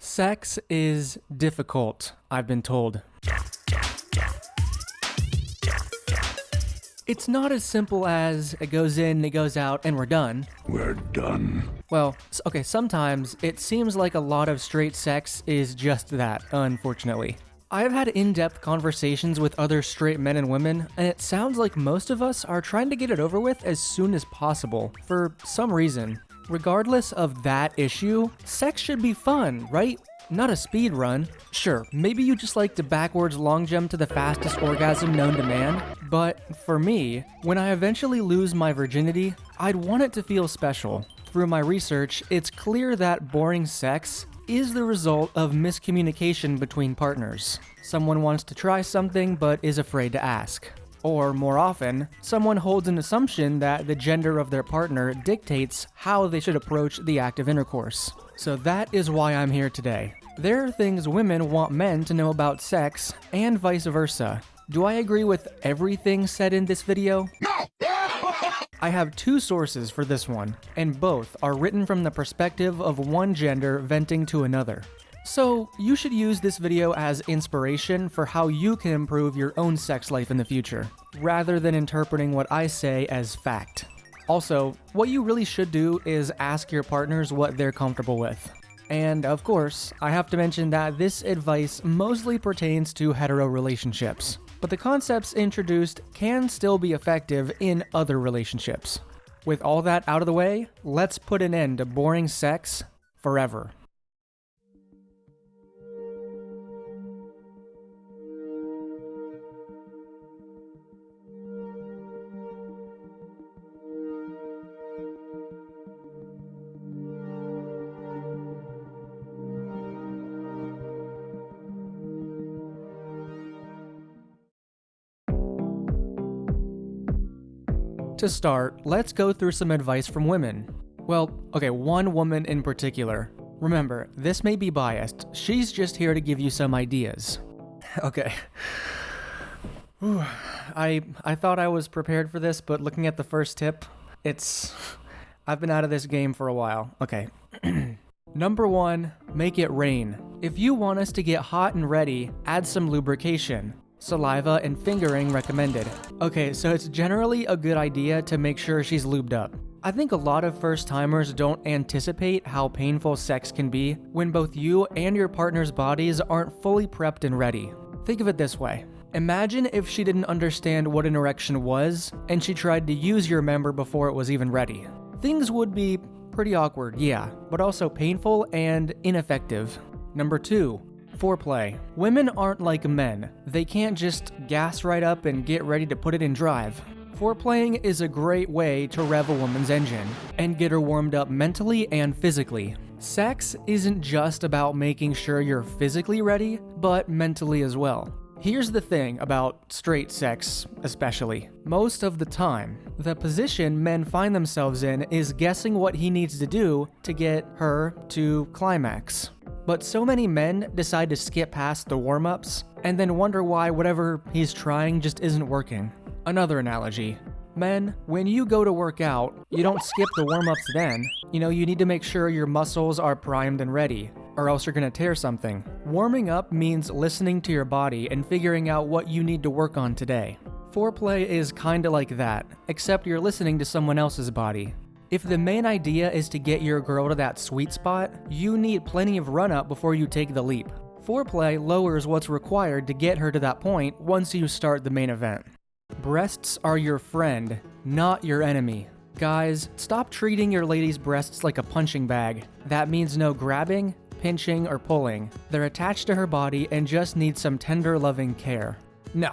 Sex is difficult, I've been told. It's not as simple as it goes in, it goes out, and we're done. We're done. Well, okay, sometimes it seems like a lot of straight sex is just that, unfortunately. I've had in-depth conversations with other straight men and women, and it sounds like most of us are trying to get it over with as soon as possible, for some reason. Regardless of that issue, sex should be fun, right? Not a speed run. Sure, maybe you just like to backwards long jump to the fastest orgasm known to man, but for me, when I eventually lose my virginity, I'd want it to feel special. Through my research, it's clear that boring sex is the result of miscommunication between partners. Someone wants to try something but is afraid to ask. Or, more often, someone holds an assumption that the gender of their partner dictates how they should approach the act of intercourse. So that is why I'm here today. There are things women want men to know about sex, and vice versa. Do I agree with everything said in this video? No! I have two sources for this one, and both are written from the perspective of one gender venting to another. So, you should use this video as inspiration for how you can improve your own sex life in the future, rather than interpreting what I say as fact. Also, what you really should do is ask your partners what they're comfortable with. And of course, I have to mention that this advice mostly pertains to hetero relationships, but the concepts introduced can still be effective in other relationships. With all that out of the way, let's put an end to boring sex forever. To start, let's go through some advice from women. Well, okay, one woman in particular. Remember, this may be biased. She's just here to give you some ideas. Okay. Whew. I thought I was prepared for this, but looking at the first tip, I've been out of this game for a while. Okay. Number 1, make it rain. If you want us to get hot and ready, add some lubrication. Saliva and fingering recommended. Okay, so it's generally a good idea to make sure she's lubed up. I think a lot of first-timers don't anticipate how painful sex can be when both you and your partner's bodies aren't fully prepped and ready. Think of it this way. Imagine if she didn't understand what an erection was, and she tried to use your member before it was even ready. Things would be pretty awkward, yeah, but also painful and ineffective. Number 2. Foreplay. Women aren't like men. They can't just gas right up and get ready to put it in drive. Foreplaying is a great way to rev a woman's engine and get her warmed up mentally and physically. Sex isn't just about making sure you're physically ready, but mentally as well. Here's the thing about straight sex, especially. Most of the time, the position men find themselves in is guessing what he needs to do to get her to climax. But so many men decide to skip past the warm-ups and then wonder why whatever he's trying just isn't working. Another analogy. Men, when you go to work out, you don't skip the warm-ups then. You need to make sure your muscles are primed and ready, or else you're gonna tear something. Warming up means listening to your body and figuring out what you need to work on today. Foreplay is kinda like that, except you're listening to someone else's body. If the main idea is to get your girl to that sweet spot, you need plenty of run-up before you take the leap. Foreplay lowers what's required to get her to that point once you start the main event. Breasts are your friend, not your enemy. Guys, stop treating your lady's breasts like a punching bag. That means no grabbing, pinching, or pulling. They're attached to her body and just need some tender, loving care. No.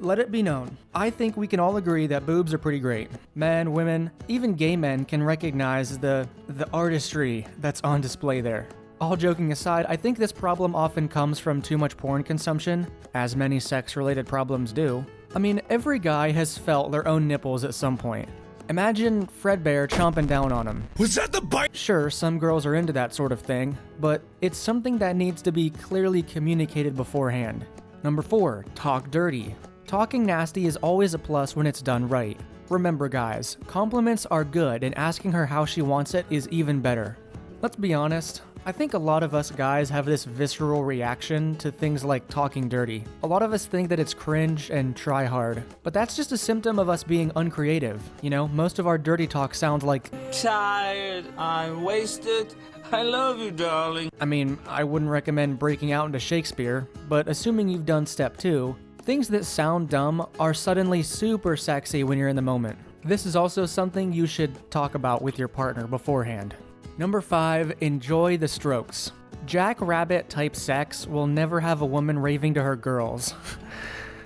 Let it be known, I think we can all agree that boobs are pretty great. Men, women, even gay men can recognize the artistry that's on display there. All joking aside, I think this problem often comes from too much porn consumption, as many sex-related problems do. I mean, every guy has felt their own nipples at some point. Imagine Fredbear chomping down on them. Was that the bite? Sure, some girls are into that sort of thing, but it's something that needs to be clearly communicated beforehand. Number 4, talk dirty. Talking nasty is always a plus when it's done right. Remember guys, compliments are good and asking her how she wants it is even better. Let's be honest, I think a lot of us guys have this visceral reaction to things like talking dirty. A lot of us think that it's cringe and try hard, but that's just a symptom of us being uncreative. You know, most of our dirty talk sounds like, tired, I'm wasted, I love you, darling. I mean, I wouldn't recommend breaking out into Shakespeare, but assuming you've done step 2, things that sound dumb are suddenly super sexy when you're in the moment. This is also something you should talk about with your partner beforehand. Number 5, enjoy the strokes. Jackrabbit type sex will never have a woman raving to her girls.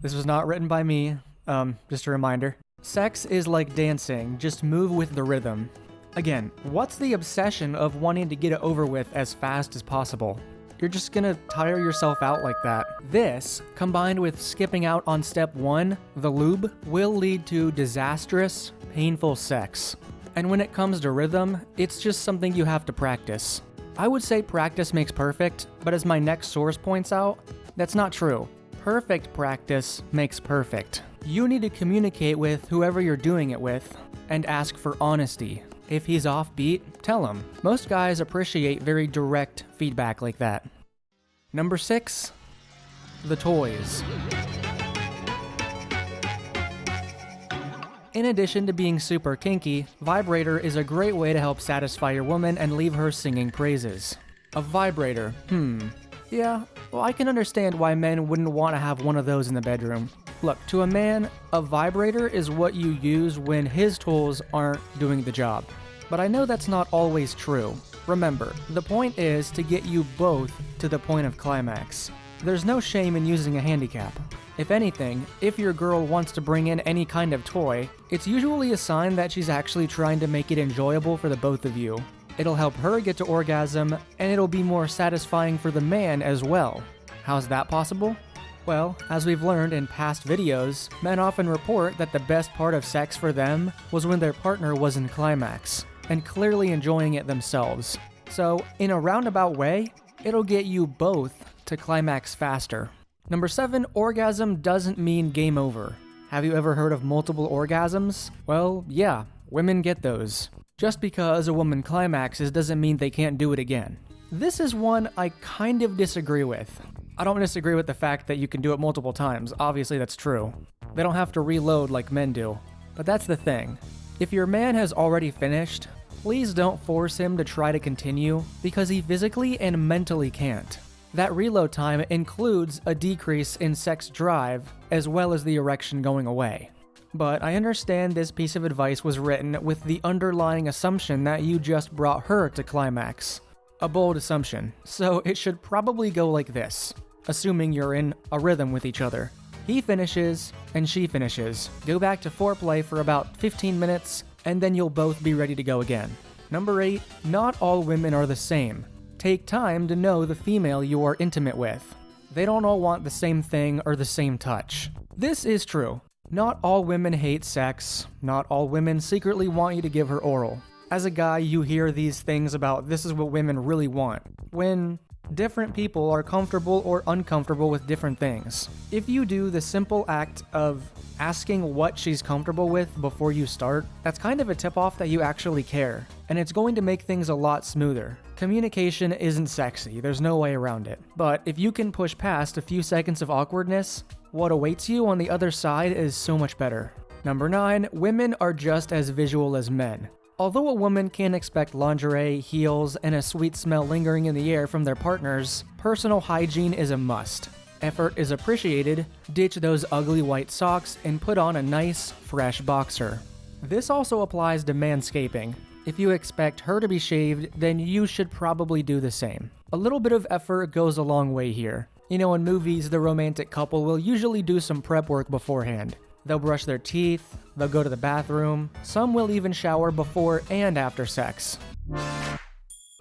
This was not written by me, just a reminder. Sex is like dancing, just move with the rhythm. Again, what's the obsession of wanting to get it over with as fast as possible? You're just gonna tire yourself out like that. This, combined with skipping out on step 1, the lube, will lead to disastrous, painful sex. And when it comes to rhythm, it's just something you have to practice. I would say practice makes perfect, but as my next source points out, that's not true. Perfect practice makes perfect. You need to communicate with whoever you're doing it with and ask for honesty. If he's offbeat, tell him. Most guys appreciate very direct feedback like that. Number 6, the toys. In addition to being super kinky, vibrator is a great way to help satisfy your woman and leave her singing praises. A vibrator, yeah, well, I can understand why men wouldn't want to have one of those in the bedroom. Look, to a man, a vibrator is what you use when his tools aren't doing the job. But I know that's not always true. Remember, the point is to get you both to the point of climax. There's no shame in using a handicap. If anything, if your girl wants to bring in any kind of toy, it's usually a sign that she's actually trying to make it enjoyable for the both of you. It'll help her get to orgasm, and it'll be more satisfying for the man as well. How's that possible? Well, as we've learned in past videos, men often report that the best part of sex for them was when their partner was in climax, and clearly enjoying it themselves. So, in a roundabout way, it'll get you both to climax faster. Number 7, orgasm doesn't mean game over. Have you ever heard of multiple orgasms? Well, yeah, women get those. Just because a woman climaxes doesn't mean they can't do it again. This is one I kind of disagree with. I don't disagree with the fact that you can do it multiple times, obviously that's true. They don't have to reload like men do. But that's the thing. If your man has already finished, please don't force him to try to continue because he physically and mentally can't. That reload time includes a decrease in sex drive as well as the erection going away. But I understand this piece of advice was written with the underlying assumption that you just brought her to climax. A bold assumption, so it should probably go like this, assuming you're in a rhythm with each other. He finishes, and she finishes. Go back to foreplay for about 15 minutes, and then you'll both be ready to go again. Number 8, not all women are the same. Take time to know the female you are intimate with. They don't all want the same thing or the same touch. This is true. Not all women hate sex. Not all women secretly want you to give her oral. As a guy, you hear these things about this is what women really want, when different people are comfortable or uncomfortable with different things. If you do the simple act of asking what she's comfortable with before you start, that's kind of a tip-off that you actually care, and it's going to make things a lot smoother. Communication isn't sexy, there's no way around it. But if you can push past a few seconds of awkwardness, what awaits you on the other side is so much better. Number 9, women are just as visual as men. Although a woman can expect lingerie, heels, and a sweet smell lingering in the air from their partners, personal hygiene is a must. Effort is appreciated, ditch those ugly white socks, and put on a nice, fresh boxer. This also applies to manscaping. If you expect her to be shaved, then you should probably do the same. A little bit of effort goes a long way here. You know, in movies, the romantic couple will usually do some prep work beforehand. They'll brush their teeth, they'll go to the bathroom, some will even shower before and after sex.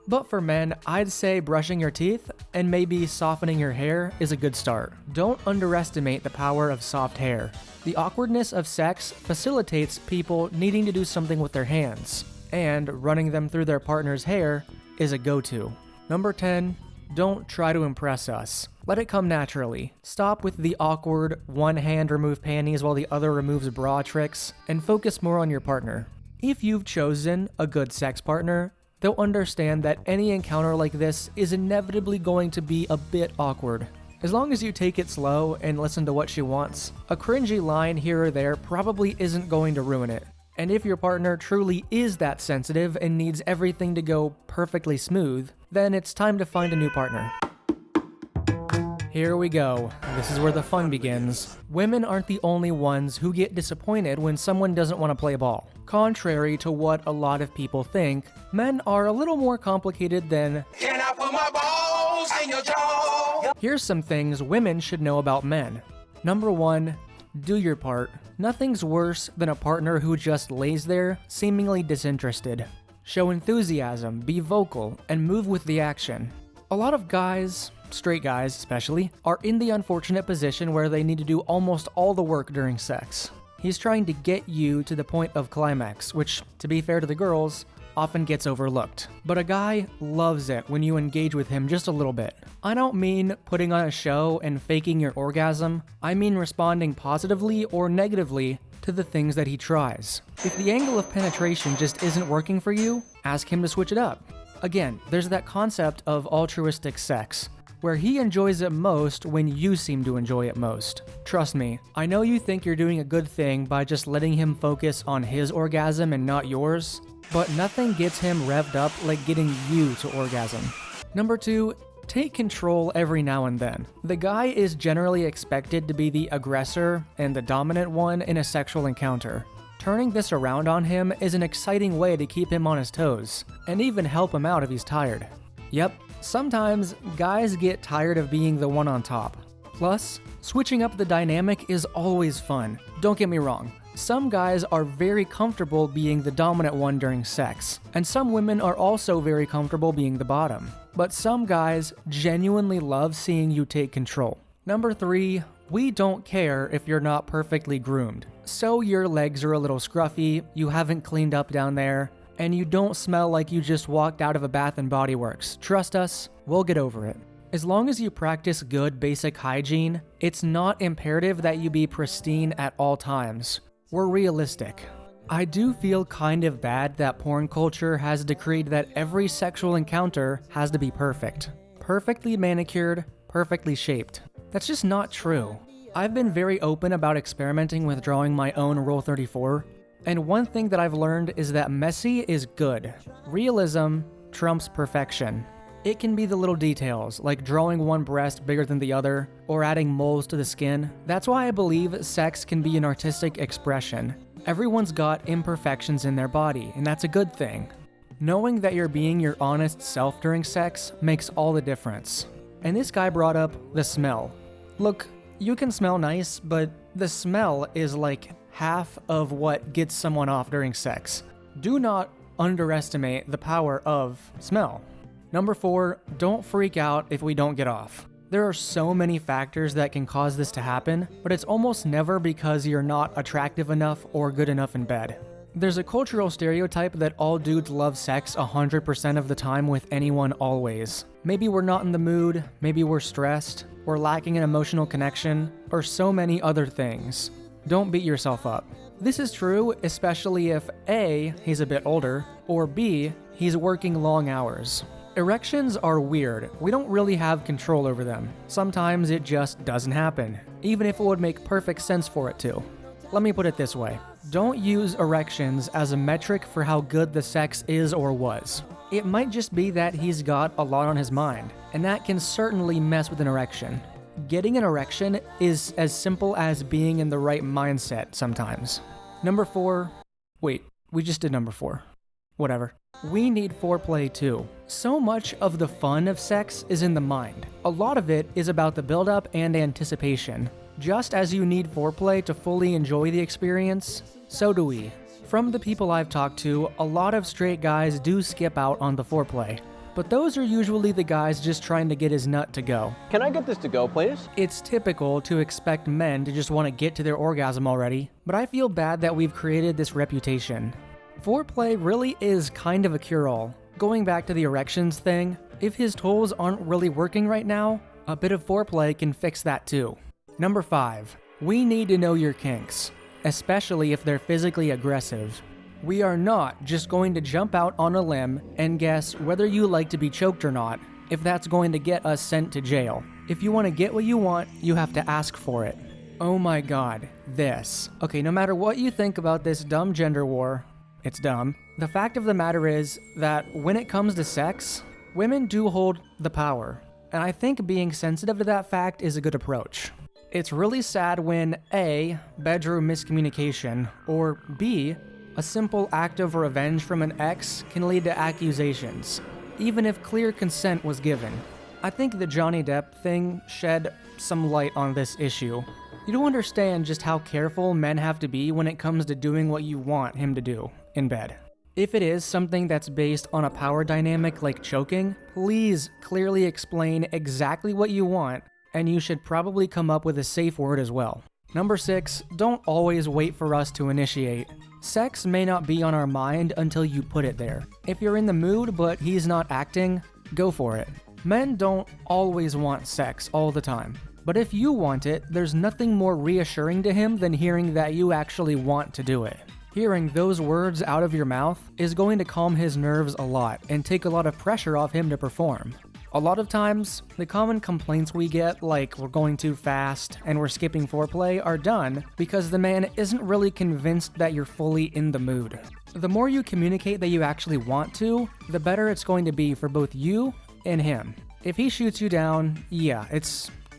But for men, I'd say brushing your teeth and maybe softening your hair is a good start. Don't underestimate the power of soft hair. The awkwardness of sex facilitates people needing to do something with their hands, and running them through their partner's hair is a go-to. Number 10, don't try to impress us. Let it come naturally. Stop with the awkward, one hand remove panties while the other removes bra tricks, and focus more on your partner. If you've chosen a good sex partner, they'll understand that any encounter like this is inevitably going to be a bit awkward. As long as you take it slow and listen to what she wants, a cringy line here or there probably isn't going to ruin it. And if your partner truly is that sensitive and needs everything to go perfectly smooth, then it's time to find a new partner. Here we go. This is where the fun begins. Women aren't the only ones who get disappointed when someone doesn't want to play ball. Contrary to what a lot of people think, men are a little more complicated than "Can I put my balls in your jaw?" Here's some things women should know about men. Number 1, do your part. Nothing's worse than a partner who just lays there, seemingly disinterested. Show enthusiasm, be vocal, and move with the action. A lot of guys, straight guys especially, are in the unfortunate position where they need to do almost all the work during sex. He's trying to get you to the point of climax, which, to be fair to the girls, often gets overlooked. But a guy loves it when you engage with him just a little bit. I don't mean putting on a show and faking your orgasm. I mean responding positively or negatively to the things that he tries. If the angle of penetration just isn't working for you, ask him to switch it up. Again, there's that concept of altruistic sex, where he enjoys it most when you seem to enjoy it most. Trust me, I know you think you're doing a good thing by just letting him focus on his orgasm and not yours, but nothing gets him revved up like getting you to orgasm. Number 2, take control every now and then. The guy is generally expected to be the aggressor and the dominant one in a sexual encounter. Turning this around on him is an exciting way to keep him on his toes, and even help him out if he's tired. Yep, sometimes guys get tired of being the one on top. Plus, switching up the dynamic is always fun. Don't get me wrong. Some guys are very comfortable being the dominant one during sex, and some women are also very comfortable being the bottom. But some guys genuinely love seeing you take control. Number 3, we don't care if you're not perfectly groomed. So your legs are a little scruffy, you haven't cleaned up down there, and you don't smell like you just walked out of a Bath and Body Works. Trust us, we'll get over it. As long as you practice good basic hygiene, it's not imperative that you be pristine at all times. We're realistic. I do feel kind of bad that porn culture has decreed that every sexual encounter has to be perfect. Perfectly manicured, perfectly shaped. That's just not true. I've been very open about experimenting with drawing my own Rule 34, and one thing that I've learned is that messy is good. Realism trumps perfection. It can be the little details, like drawing one breast bigger than the other, or adding moles to the skin. That's why I believe sex can be an artistic expression. Everyone's got imperfections in their body, and that's a good thing. Knowing that you're being your honest self during sex makes all the difference. And this guy brought up the smell. Look, you can smell nice, but the smell is like half of what gets someone off during sex. Do not underestimate the power of smell. Number 4, don't freak out if we don't get off. There are so many factors that can cause this to happen, but it's almost never because you're not attractive enough or good enough in bed. There's a cultural stereotype that all dudes love sex 100% of the time with anyone always. Maybe we're not in the mood, maybe we're stressed, we're lacking an emotional connection, or so many other things. Don't beat yourself up. This is true, especially if A, he's a bit older, or B, he's working long hours. Erections are weird. We don't really have control over them. Sometimes it just doesn't happen, even if it would make perfect sense for it to. Let me put it this way. Don't use erections as a metric for how good the sex is or was. It might just be that he's got a lot on his mind, and that can certainly mess with an erection. Getting an erection is as simple as being in the right mindset sometimes. Number 4. Wait, we just did number 4. Whatever. We need foreplay too. So much of the fun of sex is in the mind. A lot of it is about the build-up and anticipation. Just as you need foreplay to fully enjoy the experience, so do we. From the people I've talked to, a lot of straight guys do skip out on the foreplay. But those are usually the guys just trying to get his nut to go. Can I get this to go, please? It's typical to expect men to just want to get to their orgasm already, but I feel bad that we've created this reputation. Foreplay really is kind of a cure-all. Going back to the erections thing, if his toes aren't really working right now, a bit of foreplay can fix that too. Number 5, we need to know your kinks, especially if they're physically aggressive. We are not just going to jump out on a limb and guess whether you like to be choked or not, if that's going to get us sent to jail. If you want to get what you want, you have to ask for it. Oh my god, this. Okay, no matter what you think about this dumb gender war, it's dumb. The fact of the matter is that when it comes to sex, women do hold the power. And I think being sensitive to that fact is a good approach. It's really sad when A, bedroom miscommunication, or B, a simple act of revenge from an ex can lead to accusations, even if clear consent was given. I think the Johnny Depp thing shed some light on this issue. You don't understand just how careful men have to be when it comes to doing what you want him to do in bed. If it is something that's based on a power dynamic like choking, please clearly explain exactly what you want, and you should probably come up with a safe word as well. Number 6, don't always wait for us to initiate. Sex may not be on our mind until you put it there. If you're in the mood but he's not acting, go for it. Men don't always want sex all the time. But if you want it, there's nothing more reassuring to him than hearing that you actually want to do it. Hearing those words out of your mouth is going to calm his nerves a lot and take a lot of pressure off him to perform. A lot of times, the common complaints we get, like we're going too fast and we're skipping foreplay, are done because the man isn't really convinced that you're fully in the mood. The more you communicate that you actually want to, the better it's going to be for both you and him. If he shoots you down, yeah,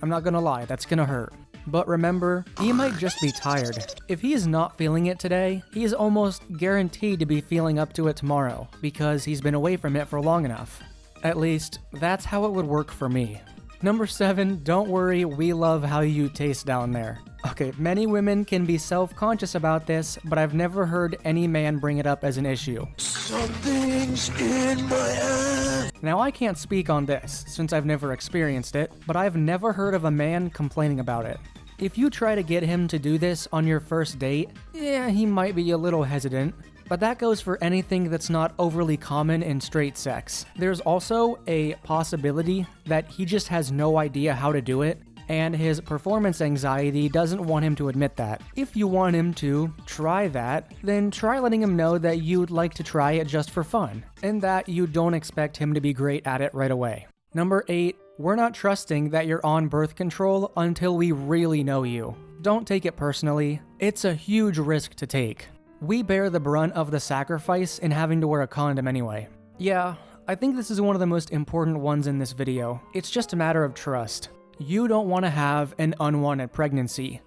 I'm not gonna lie, that's gonna hurt. But remember, he might just be tired. If he's not feeling it today, he's almost guaranteed to be feeling up to it tomorrow, because he's been away from it for long enough. At least, that's how it would work for me. Number 7, don't worry, we love how you taste down there. Okay, many women can be self-conscious about this, but I've never heard any man bring it up as an issue. Something's in my ass. Now, I can't speak on this, since I've never experienced it, but I've never heard of a man complaining about it. If you try to get him to do this on your first date, yeah, he might be a little hesitant, but that goes for anything that's not overly common in straight sex. There's also a possibility that he just has no idea how to do it, and his performance anxiety doesn't want him to admit that. If you want him to try that, then try letting him know that you'd like to try it just for fun, and that you don't expect him to be great at it right away. Number 8, we're not trusting that you're on birth control until we really know you. Don't take it personally. It's a huge risk to take. We bear the brunt of the sacrifice in having to wear a condom anyway. Yeah, I think this is one of the most important ones in this video. It's just a matter of trust. You don't want to have an unwanted pregnancy.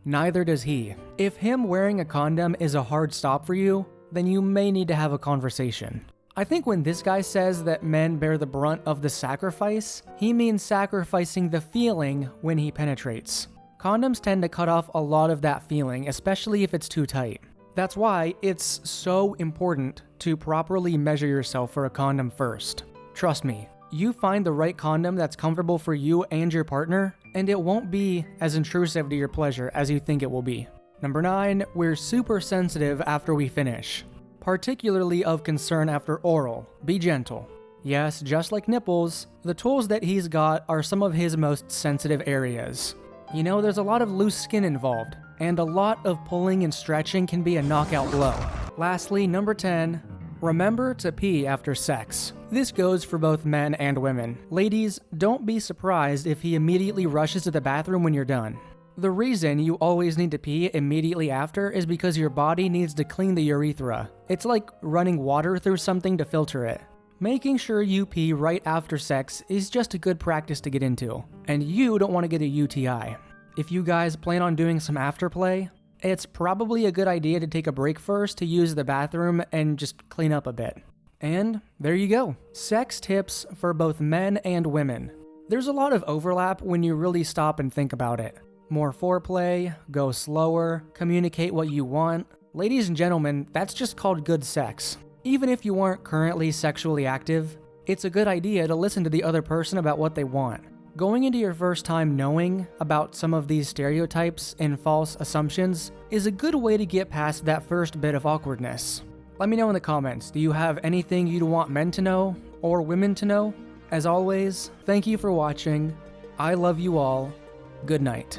Neither does he. If him wearing a condom is a hard stop for you, then you may need to have a conversation. I think when this guy says that men bear the brunt of the sacrifice, he means sacrificing the feeling when he penetrates. Condoms tend to cut off a lot of that feeling, especially if it's too tight. That's why it's so important to properly measure yourself for a condom first. Trust me, you find the right condom that's comfortable for you and your partner, and it won't be as intrusive to your pleasure as you think it will be. Number 9, we're super sensitive after we finish. Particularly of concern after oral. Be gentle. Yes, just like nipples, the tools that he's got are some of his most sensitive areas. You know, there's a lot of loose skin involved, and a lot of pulling and stretching can be a knockout blow. Lastly, number 10, remember to pee after sex. This goes for both men and women. Ladies, don't be surprised if he immediately rushes to the bathroom when you're done. The reason you always need to pee immediately after is because your body needs to clean the urethra. It's like running water through something to filter it. Making sure you pee right after sex is just a good practice to get into, and you don't want to get a UTI. If you guys plan on doing some afterplay, it's probably a good idea to take a break first to use the bathroom and just clean up a bit. And there you go. Sex tips for both men and women. There's a lot of overlap when you really stop and think about it. More foreplay, go slower, communicate what you want. Ladies and gentlemen, that's just called good sex. Even if you aren't currently sexually active, it's a good idea to listen to the other person about what they want. Going into your first time knowing about some of these stereotypes and false assumptions is a good way to get past that first bit of awkwardness. Let me know in the comments, do you have anything you'd want men to know or women to know? As always, thank you for watching. I love you all. Good night.